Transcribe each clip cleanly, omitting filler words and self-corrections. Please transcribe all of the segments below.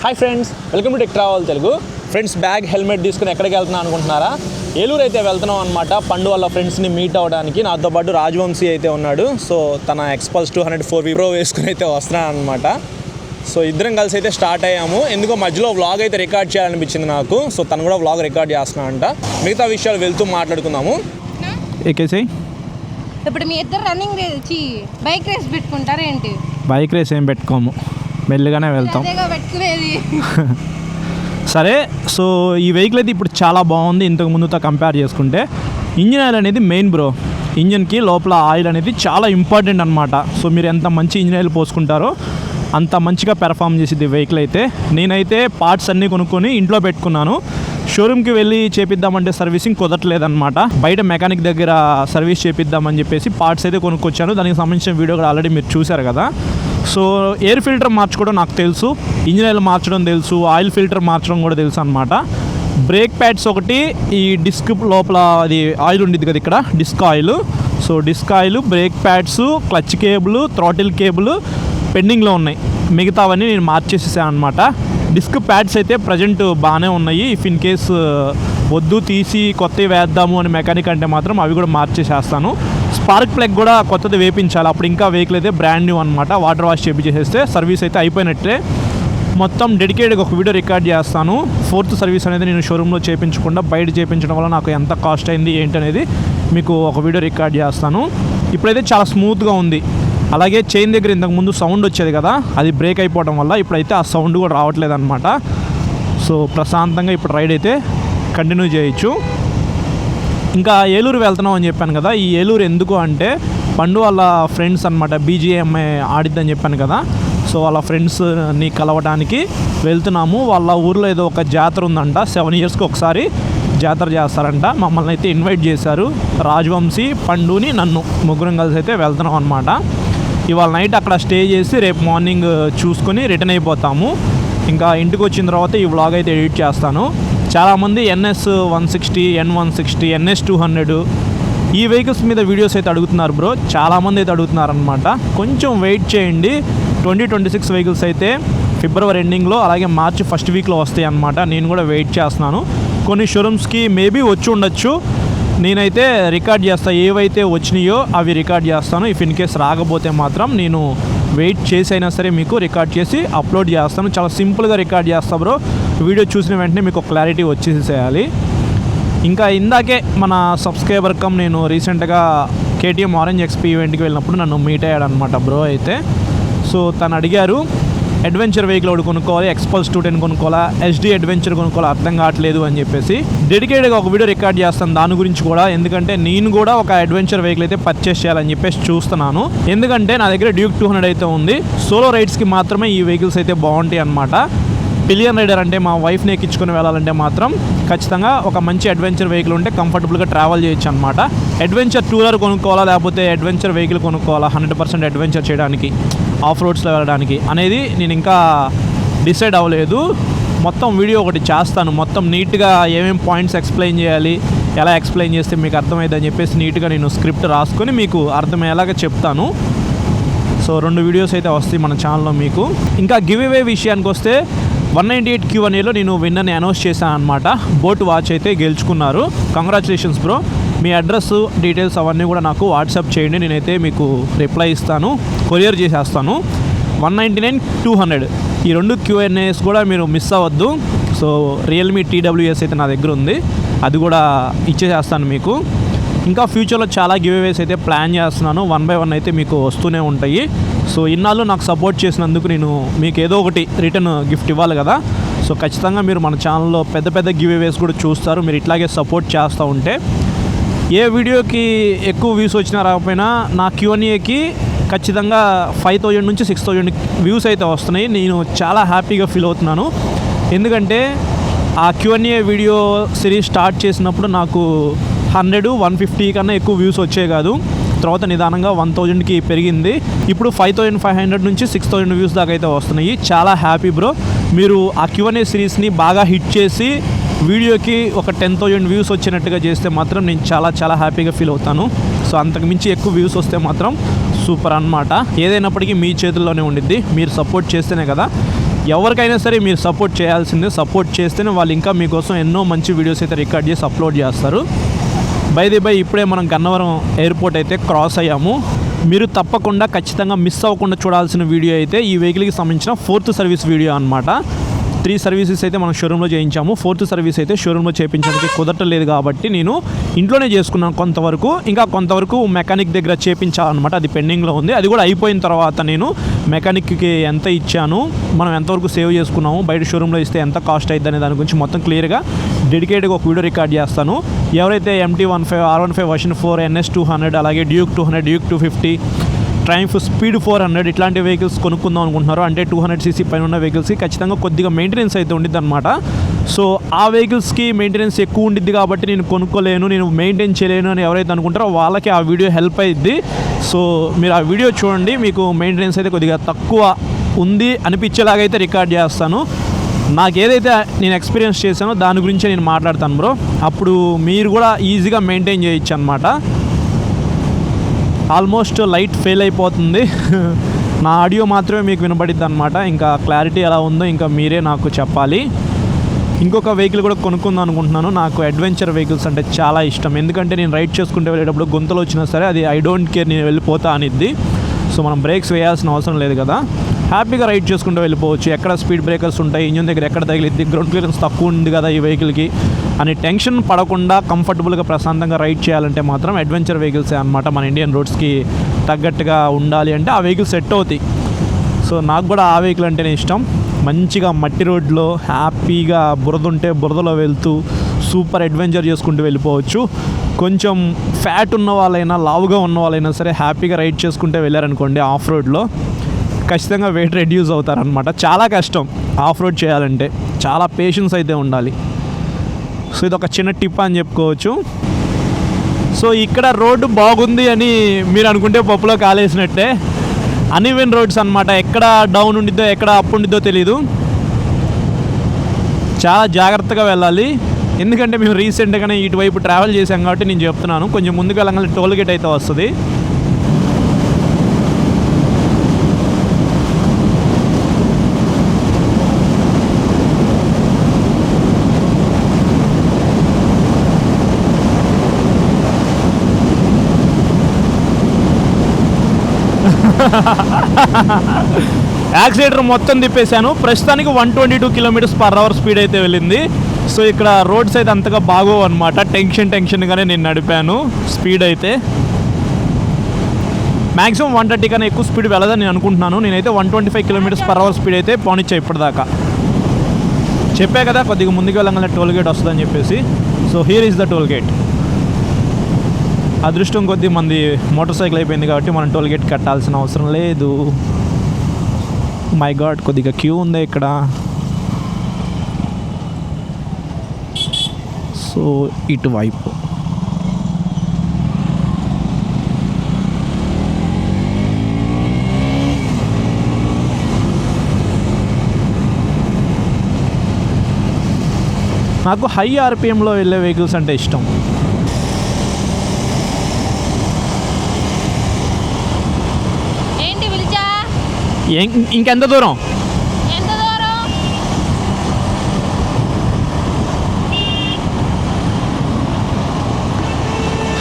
Hi friends, welcome to tech travel Telugu. Friends, bag helmet తీసుకుని ఎక్కడికి వెళ్తున్నా అనుకుంటున్నారా? ఏలూరు అయితే వెళ్తున్నాం అనమాట. పండు వాళ్ళ ఫ్రెండ్స్ని మీట్ అవ్వడానికి. నాతో పాటు రాజవంశీ అయితే ఉన్నాడు. సో తన ఎక్స్పల్స్ 200 4V Pro వేసుకుని అయితే వస్తున్నాను అనమాట. సో ఇద్దరం కలిసి అయితే స్టార్ట్ అయ్యాము. ఎందుకో మధ్యలో వ్లాగ్ అయితే రికార్డ్ చేయాలనిపించింది నాకు. సో తను కూడా వ్లాగ్ రికార్డ్ చేస్తున్నానంట. మిగతా విషయాలు వెళ్తూ మాట్లాడుకుందాము. ఎక్కేసి ఇప్పుడు మీ ఇద్దరు రన్నింగ్ బైక్ రేస్ పెట్టుకుంటారా ఏంటి? బైక్ రేస్ ఏం పెట్టుకోము, మెల్లిగానే వెళ్తాం. పెట్టుకునేది సరే. సో ఈ వెహికల్ అయితే ఇప్పుడు చాలా బాగుంది ఇంతకు ముందుతో కంపేర్ చేసుకుంటే. ఇంజిన్ ఆయిల్ అనేది మెయిన్ బ్రో. ఇంజిన్కి లోపల ఆయిల్ అనేది చాలా ఇంపార్టెంట్ అనమాట. సో మీరు ఎంత మంచి ఇంజిన్ ఆయిల్ పోసుకుంటారో అంత మంచిగా పెర్ఫామ్ చేసేది వెహికల్ అయితే. నేనైతే పార్ట్స్ అన్నీ కొనుక్కొని ఇంట్లో పెట్టుకున్నాను. షోరూమ్కి వెళ్ళి చేపిద్దామంటే సర్వీసింగ్ కుదరట్లేదన్నమాట. బయట మెకానిక్ దగ్గర సర్వీస్ చేపిద్దామని చెప్పేసి పార్ట్స్ అయితే కొనుక్కొచ్చాను. దానికి సంబంధించిన వీడియో కూడా ఆల్రెడీ మీరు చూశారు కదా. సో ఎయిర్ ఫిల్టర్ మార్చుకోవడం నాకు తెలుసు, ఇంజిన్ ఆయిల్ మార్చడం తెలుసు, ఆయిల్ ఫిల్టర్ మార్చడం కూడా తెలుసు అనమాట. బ్రేక్ ప్యాడ్స్ ఒకటి, ఈ డిస్క్ లోపల అది ఆయిల్ ఉండేది కదా ఇక్కడ, disc oil. So disc oil, brake pads, clutch cable, throttle cable పెండింగ్లో ఉన్నాయి. మిగతావన్నీ నేను మార్చేసేసాను అనమాట. డిస్క్ ప్యాడ్స్ అయితే ప్రజెంట్ బాగానే ఉన్నాయి. ఇఫ్ ఇన్ కేస్ వద్దు తీసి కొత్తవి వేద్దాము అని మెకానిక్ అంటే మాత్రం అవి కూడా మార్చేసేస్తాను. స్పార్క్ ప్లగ్ కూడా కొత్తది వేపించాలి. అప్పుడు ఇంకా వెహికల్ అయితే బ్రాండ్ న్యూ అనమాట. వాటర్ వాష్ చేసేస్తే సర్వీస్ అయితే అయిపోయినట్టే. మొత్తం డెడికేటెడ్గా ఒక వీడియో రికార్డ్ చేస్తాను. 4th సర్వీస్ అనేది నేను షోరూంలో చేయించకుండా బయట చేయించడం వల్ల నాకు ఎంత కాస్ట్ అయింది ఏంటి అనేది మీకు ఒక వీడియో రికార్డ్ చేస్తాను. ఇప్పుడైతే చాలా స్మూత్గా ఉంది. అలాగే చైన్ దగ్గర ఇంతకుముందు సౌండ్ వచ్చేది కదా, అది బ్రేక్ అయిపోవడం వల్ల ఇప్పుడైతే ఆ సౌండ్ కూడా రావట్లేదు అనమాట. సో ప్రశాంతంగా ఇప్పుడు రైడ్ అయితే కంటిన్యూ చేయొచ్చు. ఇంకా ఏలూరు వెళ్తున్నాం అని చెప్పాను కదా. ఈ ఏలూరు ఎందుకు అంటే పండు వాళ్ళ ఫ్రెండ్స్ అనమాట, BGMI ఆడిద్దని చెప్పాను కదా. సో వాళ్ళ ఫ్రెండ్స్ని కలవడానికి వెళ్తున్నాము. వాళ్ళ ఊర్లో ఏదో ఒక జాతర ఉందంట, 7 yearsకి ఒకసారి జాతర చేస్తారంట. మమ్మల్ని అయితే ఇన్వైట్ చేశారు. రాజవంశీ, పండుని, నన్ను ముగ్గురం కలిసి అయితే వెళ్తున్నాం అనమాట. ఇవాళ నైట్ అక్కడ స్టే చేసి రేపు మార్నింగ్ చూసుకొని రిటర్న్ అయిపోతాము. ఇంకా ఇంటికి వచ్చిన తర్వాత ఈ వ్లాగ్ అయితే ఎడిట్ చేస్తాను. చాలామంది NS 160, N160, NS 200 ఈ వెహికల్స్ మీద వీడియోస్ అయితే అడుగుతున్నారు బ్రో. చాలామంది అయితే అడుగుతున్నారు అనమాట. కొంచెం వెయిట్ చేయండి. 2026 వెహికల్స్ అయితే ఫిబ్రవరి ఎండింగ్లో అలాగే మార్చి ఫస్ట్ వీక్లో వస్తాయి అనమాట. నేను కూడా వెయిట్ చేస్తున్నాను. కొన్ని షోరూమ్స్కి మేబీ వచ్చి ఉండొచ్చు. నేనైతే రికార్డ్ చేస్తాను, ఏవైతే వచ్చినాయో అవి రికార్డ్ చేస్తాను. ఇఫ్ ఇన్ కేస్ రాకపోతే మాత్రం నేను వెయిట్ చేసి అయినా సరే మీకు రికార్డ్ చేసి అప్లోడ్ చేస్తాను. చాలా సింపుల్గా రికార్డ్ చేస్తా బ్రో. వీడియో చూసిన వెంటనే మీకు క్లారిటీ వచ్చేసేయాలి. ఇంకా ఇందాకే మన సబ్స్క్రైబర్ నేను రీసెంట్గా KTM ఆరెంజ్ XP ఈవెంట్కి వెళ్ళినప్పుడు నన్ను మీట్ అయ్యాడు అనమాట బ్రో అయితే. సో తను అడిగారు అడ్వెంచర్ వెహికల్ ఒకటి కొనుక్కోవాలి, ఎక్స్పల్స్ 210 కొనుక్కోవాలా, SD అడ్వెంచర్ కొనుక్కోవాలా, అర్థం కావట్లేదు అని చెప్పేసి డెడికేటెడ్గా ఒక వీడియో రికార్డ్ చేస్తాను దాని గురించి కూడా. ఎందుకంటే నేను కూడా ఒక అడ్వెంచర్ వెహికల్ అయితే పర్చేస్ చేయాలని చెప్పేసి చూస్తున్నాను. ఎందుకంటే నా దగ్గర డ్యూక్ 200 అయితే ఉంది. సోలో రైడ్స్కి మాత్రమే ఈ వెహికల్స్ అయితే బాగుంటాయి అనమాట. పిలియన్ రైడర్ అంటే మా వైఫ్ని ఎక్కించుకొని వెళ్ళాలంటే మాత్రం ఖచ్చితంగా ఒక మంచి అడ్వెంచర్ వెహికల్ ఉంటే కంఫర్టబుల్గా ట్రావెల్ చేయొచ్చు అనమాట. అడ్వెంచర్ టూరర్ కొనుక్కోవాలా లేకపోతే అడ్వెంచర్ వెహికల్ కొనుక్కోవాలా 100% అడ్వెంచర్ చేయడానికి, ఆఫ్ రోడ్స్లో వెళ్ళడానికి అనేది నేను ఇంకా డిసైడ్ అవ్వలేదు. మొత్తం వీడియో ఒకటి చేస్తాను. మొత్తం నీట్గా ఏమేమి పాయింట్స్ ఎక్స్ప్లెయిన్ చేయాలి, ఎలా ఎక్స్ప్లెయిన్ చేస్తే మీకు అర్థమైందని చెప్పేసి నీట్గా నేను స్క్రిప్ట్ రాసుకొని మీకు అర్థమయ్యేలాగా చెప్తాను. సో 2 వీడియోస్ అయితే వస్తాయి మన ఛానల్లో మీకు. ఇంకా గివ్ అవే విషయానికి వస్తే 198 Q&Aలో నేను విన్నర్ని అనౌన్స్ చేశాను అనమాట. బోట్ వాచ్ అయితే గెలుచుకున్నారు. Congratulations bro. మీ అడ్రస్ డీటెయిల్స్ అవన్నీ కూడా నాకు వాట్సాప్ చేయండి, నేనైతే మీకు రిప్లై ఇస్తాను, కొరియర్ చేసేస్తాను. 199, 200 ఈ 2 Q&As కూడా మీరు మిస్ అవ్వద్దు. సో రియల్మీ TWS అయితే నా దగ్గర ఉంది, అది కూడా ఇచ్చేసేస్తాను మీకు. ఇంకా ఫ్యూచర్లో చాలా గివ్ అవేస్ అయితే ప్లాన్ చేస్తున్నాను. 1 by 1 అయితే మీకు వస్తూనే ఉంటాయి. సో ఇన్నాళ్ళు నాకు సపోర్ట్ చేసినందుకు నేను మీకు ఏదో ఒకటి రిటర్న్ గిఫ్ట్ ఇవ్వాలి కదా. సో ఖచ్చితంగా మీరు మన ఛానల్లో పెద్ద పెద్ద గివ్ అవేస్ కూడా చూస్తారు. మీరు ఇట్లాగే సపోర్ట్ చేస్తూ ఉంటే ఏ వీడియోకి ఎక్కువ వ్యూస్ వచ్చినా రాకపోయినా నా Q&Aకి ఖచ్చితంగా 5,000 నుంచి 6,000 వ్యూస్ అయితే వస్తున్నాయి. నేను చాలా హ్యాపీగా ఫీల్ అవుతున్నాను. ఎందుకంటే ఆ Q&A వీడియో సిరీస్ స్టార్ట్ చేసినప్పుడు నాకు 100, 150 కన్నా ఎక్కువ వ్యూస్ వచ్చాయి కాదు. తర్వాత నిదానంగా 1,000కి పెరిగింది. ఇప్పుడు 5,500 నుంచి 6,000 వ్యూస్ దాకా అయితే వస్తున్నాయి. చాలా హ్యాపీ బ్రో. మీరు ఆ Q&A సిరీస్ని బాగా హిట్ చేసి వీడియోకి ఒక 10,000 వ్యూస్ వచ్చినట్టుగా చేస్తే మాత్రం నేను చాలా చాలా హ్యాపీగా ఫీల్ అవుతాను. సో అంతకు మించి ఎక్కువ వ్యూస్ వస్తే మాత్రం సూపర్ అన్నమాట. ఏదైనప్పటికీ మీ చేతుల్లోనే ఉండిద్ది, మీరు సపోర్ట్ చేస్తేనే కదా ఎవరికైనా సరే మీరు సపోర్ట్ చేయాల్సిందే. సపోర్ట్ చేస్తేనే వాళ్ళు ఇంకా మీకోసం ఎన్నో మంచి వీడియోస్ అయితే రికార్డ్ చేసి అప్లోడ్ చేస్తారు. బై ఇప్పుడే మనం గన్నవరం ఎయిర్పోర్ట్ అయితే క్రాస్ అయ్యాము. మీరు తప్పకుండా ఖచ్చితంగా మిస్ అవ్వకుండా చూడాల్సిన వీడియో అయితే ఈ వెహికల్కి సంబంధించిన 4th సర్వీస్ వీడియో అనమాట. 3 సర్వీసెస్ అయితే మనం షోరూంలో చేయించాము. 4th సర్వీస్ అయితే షోరూంలో చేయించడానికి కుదరట్లేదు కాబట్టి నేను ఇంట్లోనే చేసుకున్నాను కొంతవరకు. ఇంకా కొంతవరకు మెకానిక్ దగ్గర చేయించాలన్నమాట. అది పెండింగ్లో ఉంది. అది కూడా అయిపోయిన తర్వాత నేను మెకానిక్కి ఎంత ఇచ్చాను, మనం ఎంతవరకు సేవ్ చేసుకున్నాము, బయట షోరూంలో ఇస్తే ఎంత కాస్ట్ అవుతుంది అనే దాని గురించి మొత్తం క్లియర్గా డెడికేట్గా ఒక వీడియో రికార్డ్ చేస్తాను. ఎవరైతే MT-15, R15 వర్షన్ 4, NS 200, అలాగే డ్యూక్ 200, డ్యూక్ 250, ట్రయంఫ్ స్పీడ్ 400 ఇట్లాంటి వెహికల్స్ కొనుక్కుందాం అనుకుంటున్నారు అంటే 200cc పైన ఉన్న వెహికల్స్కి ఖచ్చితంగా కొద్దిగా మెయింటెనెన్స్ అయితే ఉండిద్ది అనమాట. సో ఆ వెహికల్స్కి మెయింటెనెన్స్ ఎక్కువ ఉండిద్ది కాబట్టి నేను కొనుక్కోలేను, నేను మెయింటైన్ చేయలేను అని ఎవరైతే అనుకుంటారో వాళ్ళకి ఆ వీడియో హెల్ప్ అయ్యిద్ది. సో మీరు ఆ వీడియో చూడండి, మీకు మెయింటెనెన్స్ అయితే కొద్దిగా తక్కువ ఉంది అనిపించేలాగైతే రికార్డ్ చేస్తాను. నాకు ఏదైతే నేను ఎక్స్పీరియన్స్ చేశానో దాని గురించే నేను మాట్లాడతాను బ్రో. అప్పుడు మీరు కూడా ఈజీగా మెయింటైన్ చేయొచ్చు అనమాట. ఆల్మోస్ట్ లైట్ ఫెయిల్ అయిపోతుంది. నా ఆడియో మాత్రమే మీకు వినబడిద్ది అనమాట. ఇంకా క్లారిటీ ఎలా ఉందో ఇంకా మీరే నాకు చెప్పాలి. ఇంకొక వెహికల్ కూడా కొనుక్కుందాం అనుకుంటున్నాను. నాకు అడ్వెంచర్ వెహికల్స్ అంటే చాలా ఇష్టం. ఎందుకంటే నేను రైడ్ చేసుకుంటూ వెళ్ళేటప్పుడు గుంతలు వచ్చినా సరే అది ఐ డోంట్ కేర్, నేను వెళ్ళిపోతా అనిద్ది. సో మనం బ్రేక్స్ వేయాల్సిన అవసరం లేదు కదా, హ్యాపీగా రైడ్ చేసుకుంటూ వెళ్ళిపోవచ్చు. ఎక్కడ స్పీడ్ బ్రేకర్స్ ఉంటాయి, ఇంజిన్ దగ్గర ఎక్కడ తగిలిద్ది, గ్రౌండ్ క్లియరెన్స్ తక్కువ ఉంది కదా ఈ వెహికల్కి అని టెన్షన్ పడకుండా కంఫర్టబుల్గా ప్రశాంతంగా రైడ్ చేయాలంటే మాత్రం అడ్వెంచర్ వెహికల్సే అనమాట. మన ఇండియన్ రోడ్స్కి తగ్గట్టుగా ఉండాలి అంటే ఆ వెహికల్ సెట్ అవుతాయి. సో నాకు కూడా ఆ వెహికల్ అంటేనే ఇష్టం. మంచిగా మట్టి రోడ్లో హ్యాపీగా బురద ఉంటే బురదలో వెళ్తూ సూపర్ అడ్వెంచర్ చేసుకుంటూ వెళ్ళిపోవచ్చు. కొంచెం ఫ్యాట్ ఉన్న వాళ్ళైనా లావుగా ఉన్న వాళ్ళైనా సరే హ్యాపీగా రైడ్ చేసుకుంటూ వెళ్ళారనుకోండి ఆఫ్ రోడ్లో ఖచ్చితంగా వెయిట్ రెడ్యూస్ అవుతారనమాట. చాలా కష్టం ఆఫ్ రోడ్ చేయాలంటే, చాలా పేషెన్స్ అయితే ఉండాలి. సో ఇది ఒక చిన్న టిప్ అని చెప్పుకోవచ్చు. సో ఇక్కడ రోడ్డు బాగుంది అని మీరు అనుకుంటే పప్పులో కాలేసినట్టే. అన్ఈవెన్ రోడ్స్ అనమాట. ఎక్కడ డౌన్ ఉండిద్దో ఎక్కడ అప్ ఉండిద్దో తెలీదు. చాలా జాగ్రత్తగా వెళ్ళాలి. ఎందుకంటే మేము రీసెంట్గానే ఇటువైపు ట్రావెల్ చేసాం కాబట్టి నేను చెప్తున్నాను. కొంచెం ముందుకు వెళ్ళగానే టోల్ గేట్ అయితే వస్తుంది. యాక్సిలేటర్ మొత్తం తిప్పేశాను. ప్రస్తుతానికి 122 km/h స్పీడ్ అయితే వెళ్ళింది. సో ఇక్కడ రోడ్స్ అయితే అంతగా బాగోవు అనమాట. టెన్షన్గానే నేను నడిపాను. స్పీడ్ అయితే మ్యాక్సిమం 130 కన్నా ఎక్కువ స్పీడ్ వెళ్ళదని నేను అనుకుంటున్నాను. నేనైతే 125 km/h స్పీడ్ అయితే పోనిచ్చా ఇప్పటిదాకా. చెప్పే కదా కొద్దిగా ముందుకు వెళ్ళగానే టోల్ గేట్ వస్తుందని చెప్పేసి. So here is the toll gate. అదృష్టం కొద్ది మంది మోటార్ సైకిల్ అయిపోయింది కాబట్టి మనం టోల్ గేట్ కట్టాల్సిన అవసరం లేదు. మై గాడ్, కొద్దిగా క్యూ ఉంది ఇక్కడ. సో ఇటువైపు నాకు హై ఆర్పిఎంలో వెళ్ళే వెహికల్స్ అంటే ఇష్టం. ఇంకెంత దూరం?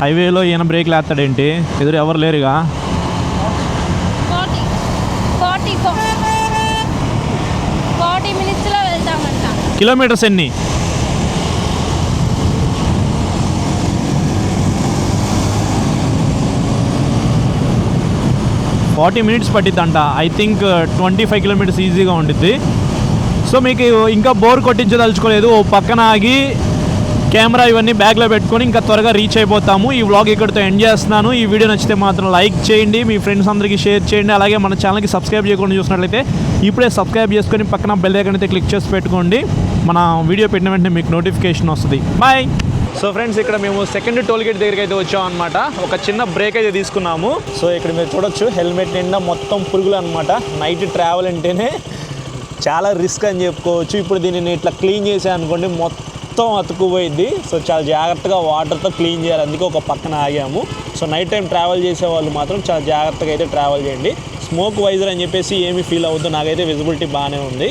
హైవేలో ఈయన బ్రేక్లు వేస్తాడేంటి? ఎదురు ఎవరు లేరుగా. 40 minutesలో వెళ్తామంట. కిలోమీటర్స్ ఎన్ని? 40 minutes పట్టిద్దంట. ఐ థింక్ 25 km ఈజీగా ఉంటుంది. సో మీకు ఇంకా బోర్ కొట్టించదలుచుకోలేదు, ఓ పక్కన ఆగి కెమెరా ఇవన్నీ బ్యాగ్లో పెట్టుకొని ఇంకా త్వరగా రీచ్ అయిపోతాము. ఈ వ్లాగ్ ఇక్కడితో ఎండ్ చేస్తున్నాను. ఈ వీడియో నచ్చితే మాత్రం లైక్ చేయండి, మీ ఫ్రెండ్స్ అందరికీ షేర్ చేయండి. అలాగే మన ఛానల్కి సబ్స్క్రైబ్ చేయకుండా చూసినట్లయితే ఇప్పుడే సబ్స్క్రైబ్ చేసుకొని పక్కన బెల్ ఐకాన్ అయితే క్లిక్ చేసి పెట్టుకోండి. మన వీడియో పెట్టిన వెంటనే మీకు నోటిఫికేషన్ వస్తుంది. బాయ్. సో ఫ్రెండ్స్, ఇక్కడ మేము సెకండ్ టోల్ గేట్ దగ్గరికి అయితే వచ్చాం అనమాట. ఒక చిన్న బ్రేక్ అయితే తీసుకున్నాము. సో ఇక్కడ మీరు చూడొచ్చు, హెల్మెట్ నిండా మొత్తం పురుగులు అనమాట. నైట్ ట్రావెల్ అంటేనే చాలా రిస్క్ అని చెప్పుకోవచ్చు. ఇప్పుడు దీనిని ఇట్లా క్లీన్ చేసా అనుకోండి మొత్తం అతుక్కుపోయిద్ది. సో చాలా జాగ్రత్తగా వాటర్తో క్లీన్ చేయాలి. అందుకే ఒక పక్కన ఆగాము. సో నైట్ టైం ట్రావెల్ చేసే వాళ్ళు మాత్రం చాలా జాగ్రత్తగా అయితే ట్రావెల్ చేయండి. స్మోక్ వైజర్ అని చెప్పేసి ఏమీ ఫీల్ అవ్వద్దు. నాకైతే విజిబిలిటీ బాగానే ఉంది.